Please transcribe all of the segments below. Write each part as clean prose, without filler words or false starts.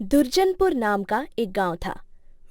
दुर्जनपुर नाम का एक गांव था।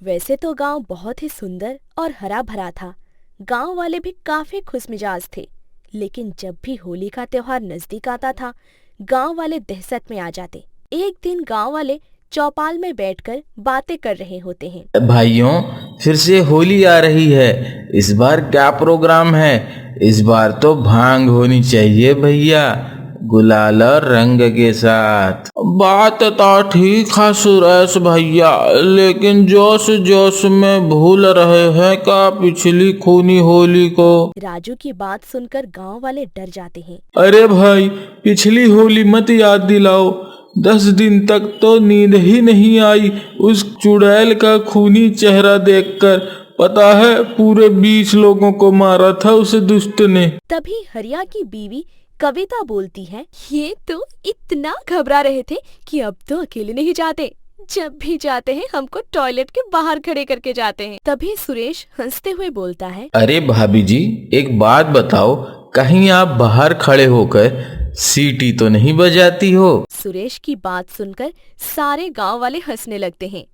वैसे तो गांव बहुत ही सुंदर और हरा भरा था। गांव वाले भी काफी खुशमिजाज थे। लेकिन जब भी होली का त्योहार नजदीक आता था, गांव वाले दहशत में आ जाते। एक दिन गांव वाले चौपाल में बैठकर बातें कर रहे होते हैं। भाइयों, फिर से होली आ रही है। इस बार क्या प्रोग्राम है? इस बार तो भांग होनी चाहिए भैया, गुलाल और रंग के साथ। बात तो ठीक है सुरेश भैया, लेकिन जोश जोश में भूल रहे हैं का पिछली खूनी होली को। राजू की बात सुनकर गांव वाले डर जाते हैं। अरे भाई, पिछली होली मत याद दिलाओ। 10 दिन तक तो नींद ही नहीं आई उस चुड़ैल का खूनी चेहरा देखकर। पता है, पूरे 20 लोगों को मारा था उस दुष्ट ने। तभी हरिया की बीवी कविता बोलती है, ये तो इतना घबरा रहे थे कि अब तो अकेले नहीं जाते। जब भी जाते हैं हमको टॉयलेट के बाहर खड़े करके जाते हैं। तभी सुरेश हंसते हुए बोलता है, अरे भाभी जी, एक बात बताओ, कहीं आप बाहर खड़े होकर सीटी तो नहीं बजाती हो? सुरेश की बात सुनकर सारे गांव वाले हंसने लगते हैं।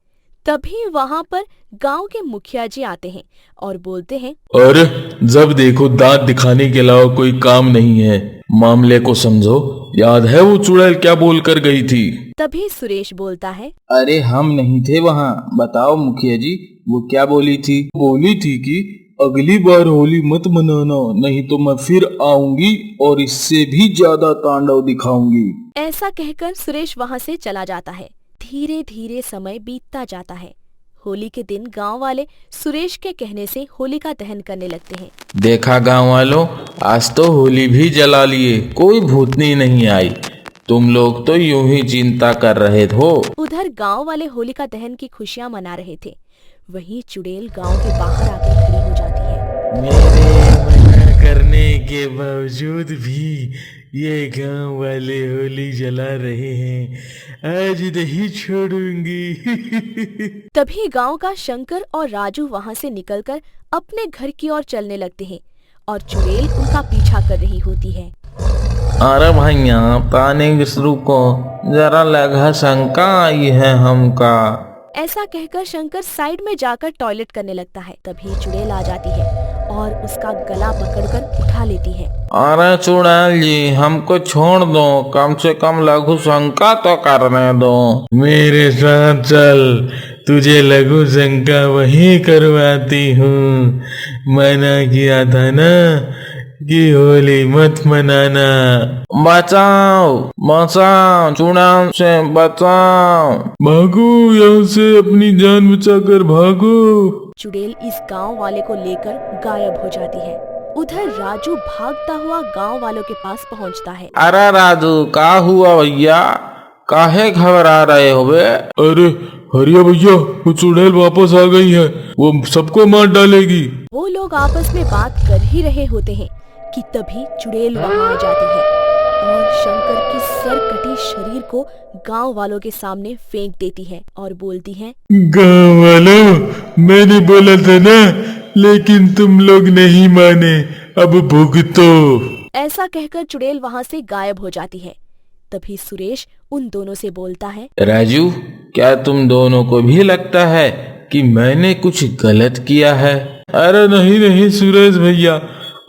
तभी वहाँ पर गांव के मुखिया जी आते हैं और बोलते हैं, अरे, जब देखो दांत दिखाने के अलावा कोई काम नहीं है। मामले को समझो। याद है वो चुड़ैल क्या बोल कर गई थी? तभी सुरेश बोलता है, अरे हम नहीं थे वहाँ। बताओ मुखिया जी, वो क्या बोली थी? बोली थी कि अगली बार होली मत मनाना, नहीं तो मैं फिर आऊंगी और इससे भी ज्यादा तांडव दिखाऊंगी। ऐसा कहकर सुरेश वहाँ से चला जाता है। धीरे धीरे समय बीतता जाता है। होली के दिन गांव वाले सुरेश के कहने से होलिका दहन करने लगते हैं। देखा गांव वालों, आज तो होली भी जला लिए, कोई भूतनी नहीं आई। तुम लोग तो यूं ही चिंता कर रहे हो। उधर गांव वाले होलिका दहन की खुशियां मना रहे थे। वहीं चुड़ैल गांव के बाहर आकर खड़ी हो जाती है। मेरे मना करने के बावजूद भी ये गांव वाले होली जला रहे हैं। आज नहीं छोड़ूंगी। तभी गांव का शंकर और राजू वहां से निकलकर अपने घर की ओर चलने लगते हैं और चुड़ैल उनका पीछा कर रही होती है। अरे भैया, पानी रुको, जरा लगा शंका आई है हमका। ऐसा कहकर शंकर साइड में जाकर टॉयलेट करने लगता है। तभी चुड़ैल आ जाती है और उसका गला पकड़कर उठा लेती है। अरे चुड़ैल जी, हमको छोड़ दो, कम से कम लघु शंका तो करने दो। मेरे साथ चल, तुझे लघु शंका वही करवाती हूँ। मना किया था ना कि होली मत मनाना। बचाओ बचाओ, चुड़ैल से बचाओ। भागो यहाँ से, अपनी जान बचाकर भागो। चुड़ैल इस गांव वाले को लेकर गायब हो जाती है। उधर राजू भागता हुआ गांव वालों के पास पहुंचता है। अरे राजू, क्या हुआ भैया? काहे घबरा रहे हो बे? अरे हरिया भैया, वो चुड़ैल वापस आ गई है, वो सबको मार डालेगी। वो लोग आपस में बात कर ही रहे होते हैं कि तभी चुड़ैल वहां आ जाती है और शंकर की सरकटी शरीर को गांव वालों के सामने फेंक देती है और बोलती है, गाँव वालों, मैंने बोला था ना, लेकिन तुम लोग नहीं माने, अब भुगतो। ऐसा कहकर चुड़ैल वहां से गायब हो जाती है। तभी सुरेश उन दोनों से बोलता है, राजू, क्या तुम दोनों को भी लगता है कि मैंने कुछ गलत किया है? अरे नहीं नहीं सुरेश भैया,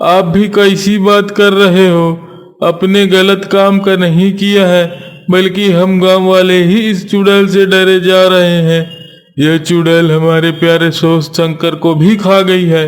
आप भी कैसी बात कर रहे हो? अपने गलत काम का नहीं किया है, बल्कि हम गांव वाले ही इस चुड़ैल से डरे जा रहे हैं। यह चुड़ैल हमारे प्यारे सोच शंकर को भी खा गई है।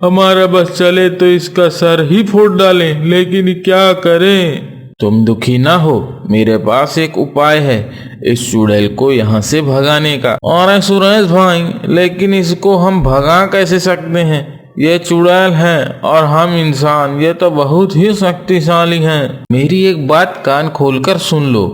हमारा बस चले तो इसका सर ही फोड़ डालें, लेकिन क्या करें? तुम दुखी ना हो, मेरे पास एक उपाय है इस चुड़ैल को यहाँ से भगाने का। और सुरेश भाई, लेकिन इसको हम भगा कैसे सकते हैं? ये चुड़ैल है और हम इंसान, ये तो बहुत ही शक्तिशाली हैं। मेरी एक बात कान खोलकर सुन लो,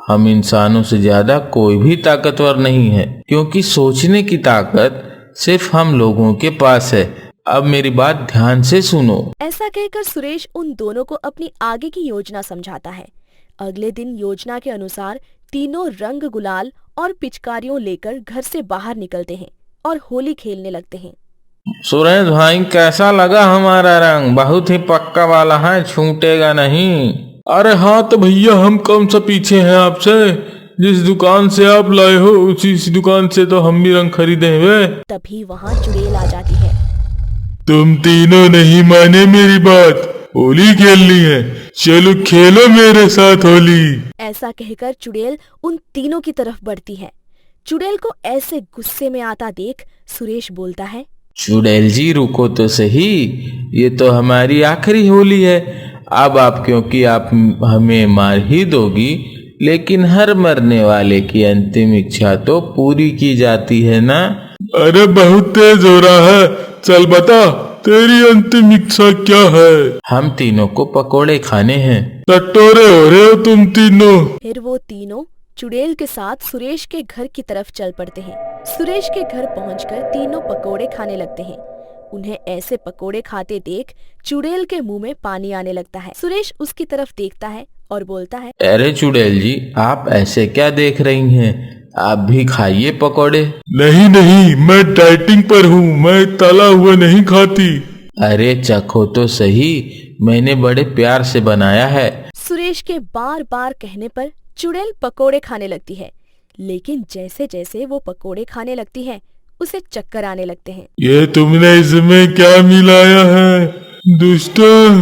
हम इंसानों से ज्यादा कोई भी ताकतवर नहीं है, क्योंकि सोचने की ताकत सिर्फ हम लोगों के पास है। अब मेरी बात ध्यान से सुनो। ऐसा कहकर सुरेश उन दोनों को अपनी आगे की योजना समझाता है। अगले दिन योजना के अनुसार तीनों रंग, गुलाल और पिचकारियों लेकर घर से बाहर निकलते हैं और होली खेलने लगते हैं। सुरेश भाई, कैसा लगा हमारा रंग? बहुत ही पक्का वाला है, छूटेगा नहीं। अरे हाँ तो भैया, हम कौन सा पीछे हैं आपसे, जिस दुकान से आप लाए हो उसी दुकान से तो हम भी रंग खरीदे हुए। तभी वहाँ चुड़ैल आ जाती है। तुम तीनों नहीं माने मेरी बात, होली खेलनी है, चलो खेलो मेरे साथ होली। ऐसा कहकर चुड़ैल उन तीनों की तरफ बढ़ती है। चुड़ैल को ऐसे गुस्से में आता देख सुरेश बोलता है, चुड़ैल जी रुको तो सही, ये तो हमारी आखिरी होली है। अब आप क्योंकि आप हमें मार ही दोगी, लेकिन हर मरने वाले की अंतिम इच्छा तो पूरी की जाती है ना। अरे बहुत तेज हो रहा है, चल बता तेरी अंतिम इच्छा क्या है। हम तीनों को पकोड़े खाने हैं। टटोरे हो रहे हो तुम तीनों। फिर वो तीनों चुड़ैल के साथ सुरेश के घर की तरफ चल पड़ते हैं। सुरेश के घर पहुंचकर तीनों पकोड़े खाने लगते हैं। उन्हें ऐसे पकोड़े खाते देख चुड़ैल के मुंह में पानी आने लगता है। सुरेश उसकी तरफ देखता है और बोलता है, अरे चुड़ैल जी आप ऐसे क्या देख रही हैं, आप भी खाइए पकोड़े। नहीं नहीं, मैं डाइटिंग पर हूँ, मैं तला हुआ नहीं खाती। अरे चखो तो सही, मैंने बड़े प्यार से बनाया है। सुरेश के बार बार कहने पर चुड़ैल पकोड़े खाने लगती है, लेकिन जैसे जैसे वो पकोड़े खाने लगती है उसे चक्कर आने लगते हैं। ये तुमने इसमें क्या मिलाया है दुष्टों,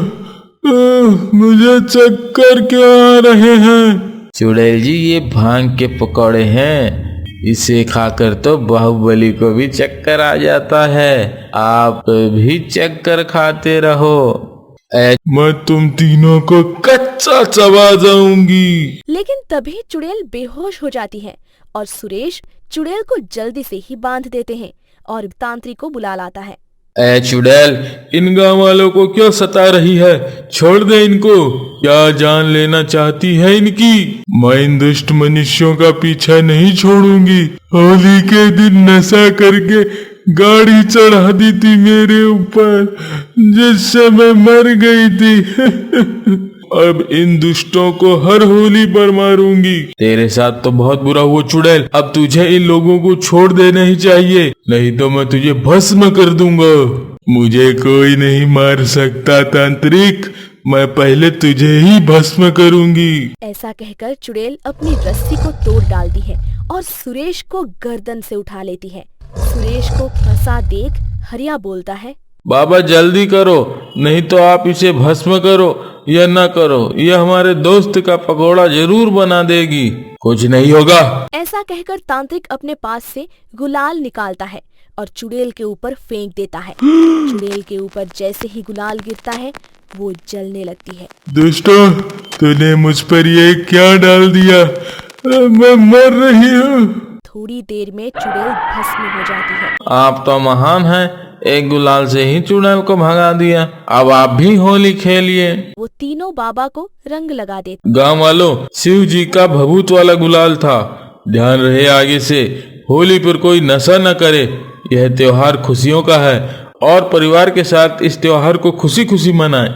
मुझे चक्कर क्यों आ रहे हैं। चुड़ैल जी ये भांग के पकौड़े हैं, इसे खाकर तो बाहुबली को भी चक्कर आ जाता है, आप भी चक्कर खाते रहो, मैं तुम तीनों को कच्चा चबा जाऊंगी। लेकिन तभी चुड़ैल बेहोश हो जाती है और सुरेश चुड़ैल को जल्दी से ही बांध देते हैं और तांत्रिक को बुला लाता है। ऐ चुड़ैल, इन गांव वालों को क्यों सता रही है, छोड़ दे इनको, क्या जान लेना चाहती है इनकी। मैं इन दुष्ट मनुष्यों का पीछा नहीं छोड़ूंगी। होली के दिन नशा करके गाड़ी चढ़ा दी थी मेरे ऊपर, जिससे मैं मर गई थी। अब इन दुष्टों को हर होली पर मारूंगी। तेरे साथ तो बहुत बुरा हुआ चुड़ैल, अब तुझे इन लोगों को छोड़ देना ही चाहिए, नहीं तो मैं तुझे भस्म कर दूंगा। मुझे कोई नहीं मार सकता तांत्रिक, मैं पहले तुझे ही भस्म करूंगी। ऐसा कहकर चुड़ैल अपनी रस्सी को तोड़ डालती है और सुरेश को गर्दन से उठा लेती है। सुरेश को फंसा देख हरिया बोलता है, बाबा जल्दी करो, नहीं तो आप इसे भस्म करो या न करो, यह हमारे दोस्त का पकोड़ा जरूर बना देगी, कुछ नहीं होगा। ऐसा कहकर तांत्रिक अपने पास से गुलाल निकालता है और चुड़ैल के ऊपर फेंक देता है। चुड़ैल के ऊपर जैसे ही गुलाल गिरता है वो जलने लगती है। दोस्तों तूने मुझ पर ये क्या डाल दिया, मैं मर रही हूँ। थोड़ी देर में चुड़ैल भस्म हो जाती है। आप तो महान हैं, एक गुलाल से ही चुड़ैल को भगा दिया, अब आप भी होली खेलिए। वो तीनों बाबा को रंग लगा देते। गांव वालों, शिव जी का भभूत वाला गुलाल था, ध्यान रहे आगे से होली पर कोई नशा न करे। यह त्योहार खुशियों का है और परिवार के साथ इस त्योहार को खुशी खुशी मनाएं।